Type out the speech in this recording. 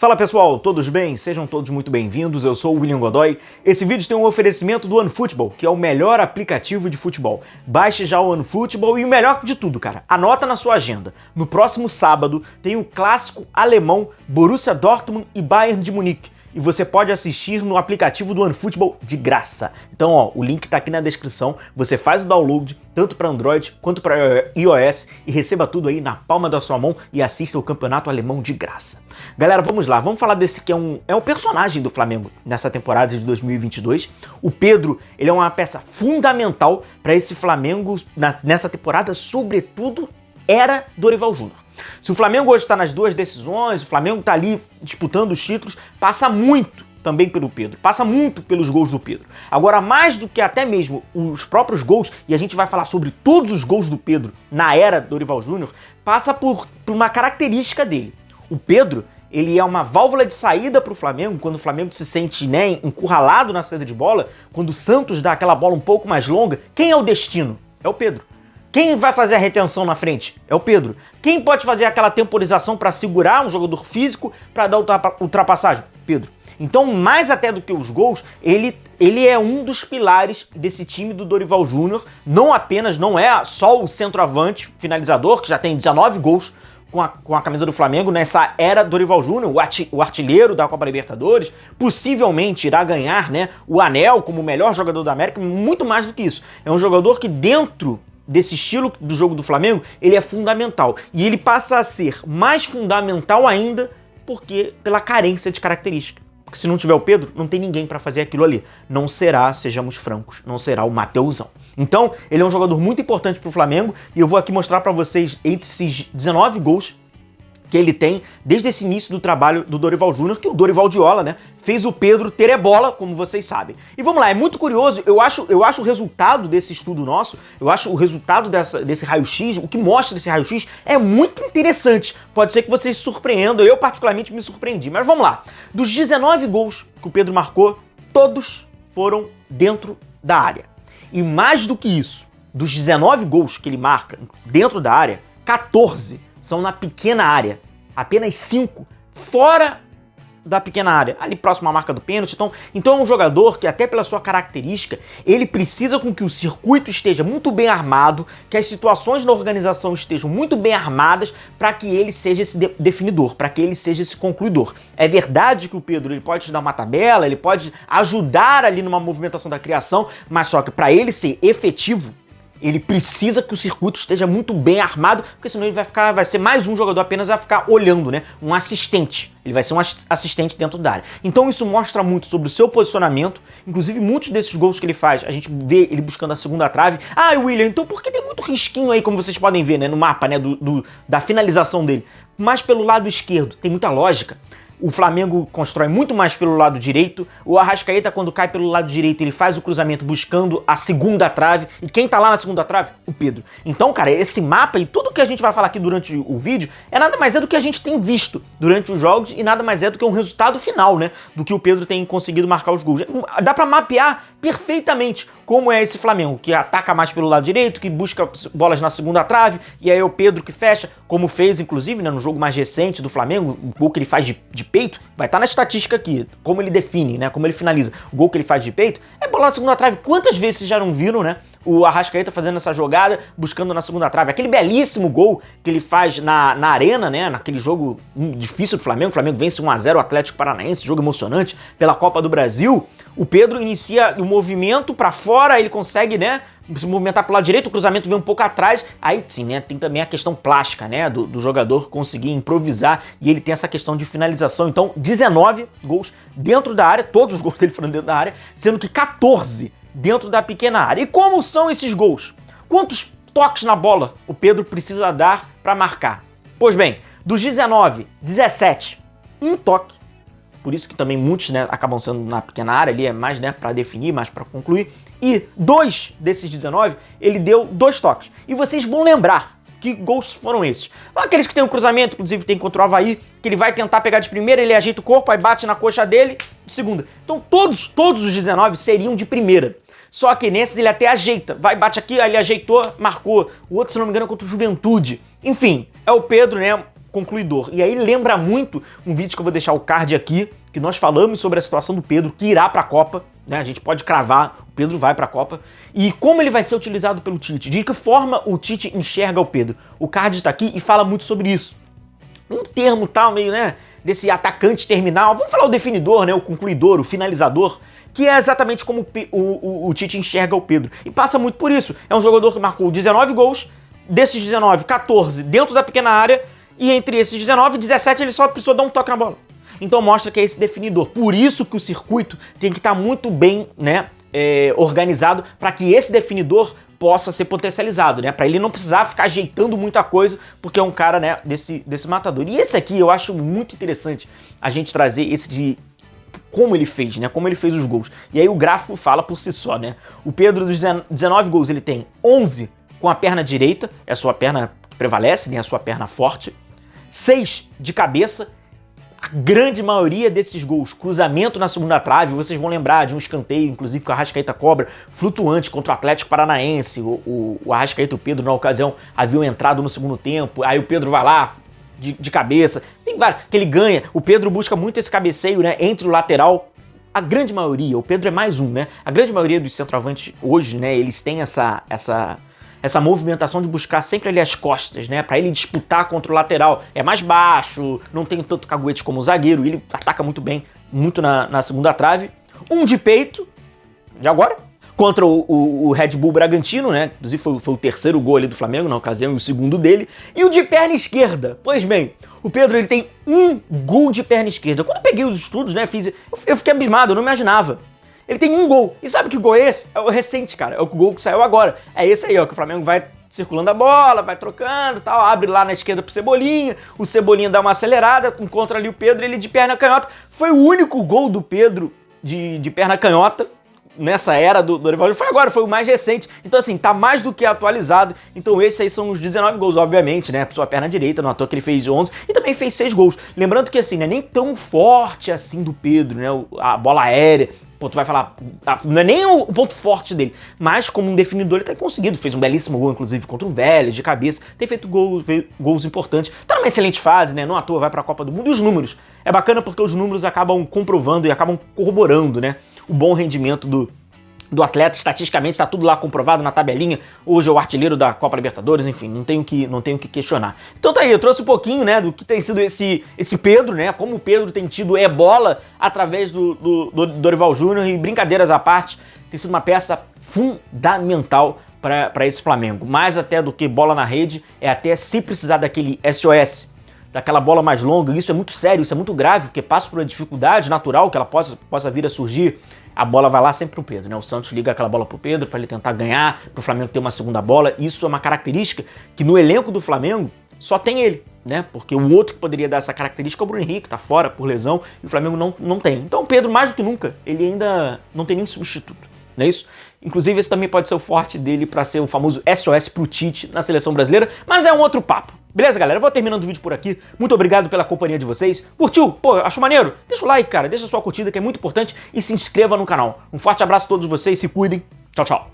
Fala pessoal, todos bem? Sejam todos muito bem-vindos, eu sou o William Godoy. Esse vídeo tem um oferecimento do OneFootball, que é o melhor aplicativo de futebol. Baixe já o OneFootball e o melhor de tudo, cara, anota na sua agenda. No próximo sábado tem o clássico alemão Borussia Dortmund e Bayern de Munique. E você pode assistir no aplicativo do OneFootball de graça. Então, ó, o link tá aqui na descrição. Você faz o download, tanto para Android quanto para iOS, e receba tudo aí na palma da sua mão e assista o campeonato alemão de graça. Galera, vamos lá, vamos falar desse que é um personagem do Flamengo nessa temporada de 2022. O Pedro, ele é uma peça fundamental para esse Flamengo nessa temporada, sobretudo, era Dorival Júnior. Se o Flamengo hoje está nas duas decisões, o Flamengo está ali disputando os títulos, passa muito também pelo Pedro, passa muito pelos gols do Pedro. Agora, mais do que até mesmo os próprios gols, e a gente vai falar sobre todos os gols do Pedro na era Dorival Júnior, passa por uma característica dele. O Pedro, ele é uma válvula de saída para o Flamengo, quando o Flamengo se sente, né, encurralado na saída de bola, quando o Santos dá aquela bola um pouco mais longa. Quem é o destino? É o Pedro. Quem vai fazer a retenção na frente? É o Pedro. Quem pode fazer aquela temporização para segurar um jogador físico para dar ultrapassagem? Pedro. Então, mais até do que os gols, ele é um dos pilares desse time do Dorival Júnior. Não é só o centroavante finalizador, que já tem 19 gols com a camisa do Flamengo nessa era Dorival Júnior, o artilheiro da Copa Libertadores, possivelmente irá ganhar, né, o anel como o melhor jogador da América, muito mais do que isso. É um jogador que dentro desse estilo do jogo do Flamengo, ele é fundamental. E ele passa a ser mais fundamental ainda pela carência de característica. Porque se não tiver o Pedro, não tem ninguém para fazer aquilo ali. Não será, sejamos francos, não será o Mateusão. Então, ele é um jogador muito importante para o Flamengo e eu vou aqui mostrar para vocês esses 19 gols que ele tem desde esse início do trabalho do Dorival Júnior, que o Dorival Diola, né, fez o Pedro ter bola, como vocês sabem. E vamos lá, é muito curioso, eu acho o resultado desse estudo nosso, eu acho o resultado desse raio-x, o que mostra desse raio-x é muito interessante. Pode ser que vocês se surpreendam, eu particularmente me surpreendi, mas vamos lá. Dos 19 gols que o Pedro marcou, todos foram dentro da área. E mais do que isso, dos 19 gols que ele marca dentro da área, 14 são na pequena área, apenas 5 fora da pequena área, ali próximo à marca do pênalti. Então é um jogador que, até pela sua característica, ele precisa com que o circuito esteja muito bem armado, que as situações na organização estejam muito bem armadas para que ele seja esse definidor, para que ele seja esse concluidor. É verdade que o Pedro, ele pode te dar uma tabela, ele pode ajudar ali numa movimentação da criação, mas só que para ele ser efetivo, ele precisa que o circuito esteja muito bem armado, porque senão ele vai ser mais um jogador apenas, vai ficar olhando, né? Um assistente. Ele vai ser um assistente dentro da área. Então isso mostra muito sobre o seu posicionamento. Inclusive, muitos desses gols que ele faz, a gente vê ele buscando a segunda trave. Ah, William, então por que tem muito risquinho aí, como vocês podem ver, né, no mapa, né, da finalização dele? Mas pelo lado esquerdo, tem muita lógica. O Flamengo constrói muito mais pelo lado direito. O Arrascaeta, quando cai pelo lado direito, ele faz o cruzamento buscando a segunda trave. E quem tá lá na segunda trave? O Pedro. Então, cara, esse mapa e tudo que a gente vai falar aqui durante o vídeo é nada mais do que a gente tem visto durante os jogos e nada mais do que um resultado final, né? Do que o Pedro tem conseguido marcar os gols. Dá pra mapear perfeitamente como é esse Flamengo, que ataca mais pelo lado direito, que busca bolas na segunda trave, e aí é o Pedro que fecha, como fez, inclusive, né, no jogo mais recente do Flamengo, o gol que ele faz de peito, vai estar na estatística aqui, como ele define, né, como ele finaliza. O gol que ele faz de peito é bola na segunda trave. Quantas vezes vocês já não viram, né, o Arrascaeta fazendo essa jogada, buscando na segunda trave? Aquele belíssimo gol que ele faz na Arena, né, naquele jogo difícil do Flamengo. O Flamengo vence 1-0 o Atlético Paranaense, jogo emocionante pela Copa do Brasil. O Pedro inicia o movimento para fora, ele consegue, né, se movimentar pro lado direito, o cruzamento vem um pouco atrás. Aí sim, né, tem também a questão plástica, né, do jogador conseguir improvisar, e ele tem essa questão de finalização. Então, 19 gols dentro da área, todos os gols dele foram dentro da área, sendo que 14 dentro da pequena área. E como são esses gols? Quantos toques na bola o Pedro precisa dar para marcar? Pois bem, dos 19, 17, um toque. Por isso que também muitos, né, acabam sendo na pequena área, ali é mais, né, para definir, mais para concluir. E 2 desses 19, ele deu 2 toques. E vocês vão lembrar que gols foram esses. Aqueles que tem um cruzamento, inclusive tem contra o Avaí, que ele vai tentar pegar de primeira, ele ajeita o corpo, aí bate na coxa dele, de segunda. Então todos os 19 seriam de primeira. Só que nesses ele até ajeita, vai, bate aqui, aí ele ajeitou, marcou. O outro, se não me engano, é contra o Juventude. Enfim, é o Pedro, né, concluidor. E aí lembra muito um vídeo que eu vou deixar o card aqui, que nós falamos sobre a situação do Pedro, que irá para a Copa, né? A gente pode cravar, o Pedro vai para a Copa. E como ele vai ser utilizado pelo Tite, de que forma o Tite enxerga o Pedro. O card está aqui e fala muito sobre isso. Um termo tal, meio, né, desse atacante terminal, vamos falar o definidor, né, o concluidor, o finalizador, que é exatamente como o Tite enxerga o Pedro. E passa muito por isso. É um jogador que marcou 19 gols, desses 19, 14 dentro da pequena área, e entre esses 19, 17 ele só precisou dar um toque na bola. Então mostra que é esse definidor. Por isso que o circuito tem que estar muito bem, né, organizado para que esse definidor possa ser potencializado, né? Para ele não precisar ficar ajeitando muita coisa, porque é um cara, né, desse matador. E esse aqui eu acho muito interessante a gente trazer esse de como ele fez, né? Como ele fez os gols. E aí o gráfico fala por si só, né? O Pedro dos 19 gols, ele tem 11 com a perna direita, é a sua perna que prevalece, né? A sua perna forte. 6 de cabeça. A grande maioria desses gols, cruzamento na segunda trave, vocês vão lembrar de um escanteio, inclusive que o Arrascaeta cobra, flutuante contra o Atlético Paranaense. O Arrascaeta e o Pedro, na ocasião, haviam entrado no segundo tempo, aí o Pedro vai lá de cabeça. Tem vários que ele ganha. O Pedro busca muito esse cabeceio, né, entre o lateral. A grande maioria, o Pedro é mais um, né? A grande maioria dos centroavantes hoje, né, eles têm essa movimentação de buscar sempre ali as costas, né? Pra ele disputar contra o lateral. É mais baixo, não tem tanto caguete como o zagueiro, ele ataca muito bem, muito na segunda trave. Um de peito, de agora, contra o Red Bull Bragantino, né? Inclusive foi o terceiro gol ali do Flamengo na ocasião e o segundo dele. E o de perna esquerda. Pois bem, o Pedro ele tem um gol de perna esquerda. Quando eu peguei os estudos, né, eu fiquei abismado, eu não imaginava. Ele tem um gol. E sabe que gol é esse? É o recente, cara. É o gol que saiu agora. É esse aí, ó, que o Flamengo vai circulando a bola, vai trocando e tal, abre lá na esquerda pro Cebolinha, o Cebolinha dá uma acelerada, encontra ali o Pedro, ele de perna canhota. Foi o único gol do Pedro de perna canhota nessa era do Dorival. Foi agora, foi o mais recente. Então, assim, tá mais do que atualizado. Então, esses aí são os 19 gols, obviamente, né? Por sua perna direita, não à toa que ele fez 11 e também fez 6 gols. Lembrando que, assim, não é nem tão forte assim do Pedro, né? A bola aérea. Pô, tu vai falar, não é nem o ponto forte dele, mas como um definidor ele tá conseguido. Fez um belíssimo gol, inclusive, contra o Vélez, de cabeça. Tem feito gols importantes. Tá numa excelente fase, né? Não à toa vai pra Copa do Mundo. E os números? É bacana porque os números acabam comprovando e acabam corroborando, né? O bom rendimento do atleta, estatisticamente, está tudo lá comprovado na tabelinha. Hoje é o artilheiro da Copa Libertadores, enfim, não tenho que questionar. Então tá aí, eu trouxe um pouquinho, né, do que tem sido esse Pedro, né, como o Pedro tem tido bola através do Dorival Júnior, e brincadeiras à parte, tem sido uma peça fundamental para esse Flamengo. Mais até do que bola na rede, é até se precisar daquele SOS, daquela bola mais longa. Isso é muito sério, isso é muito grave, porque passa por uma dificuldade natural que ela possa vir a surgir. A bola vai lá sempre pro Pedro, né? O Santos liga aquela bola pro Pedro para ele tentar ganhar, pro Flamengo ter uma segunda bola. Isso é uma característica que no elenco do Flamengo só tem ele, né? Porque o outro que poderia dar essa característica é o Bruno Henrique, tá fora por lesão, e o Flamengo não tem. Então o Pedro, mais do que nunca, ele ainda não tem nem substituto, não é isso? Inclusive esse também pode ser o forte dele para ser o famoso SOS pro Tite na seleção brasileira, mas é um outro papo. Beleza, galera? Eu vou terminando o vídeo por aqui. Muito obrigado pela companhia de vocês. Curtiu? Pô, achou maneiro? Deixa o like, cara. Deixa a sua curtida, que é muito importante. E se inscreva no canal. Um forte abraço a todos vocês. Se cuidem. Tchau, tchau.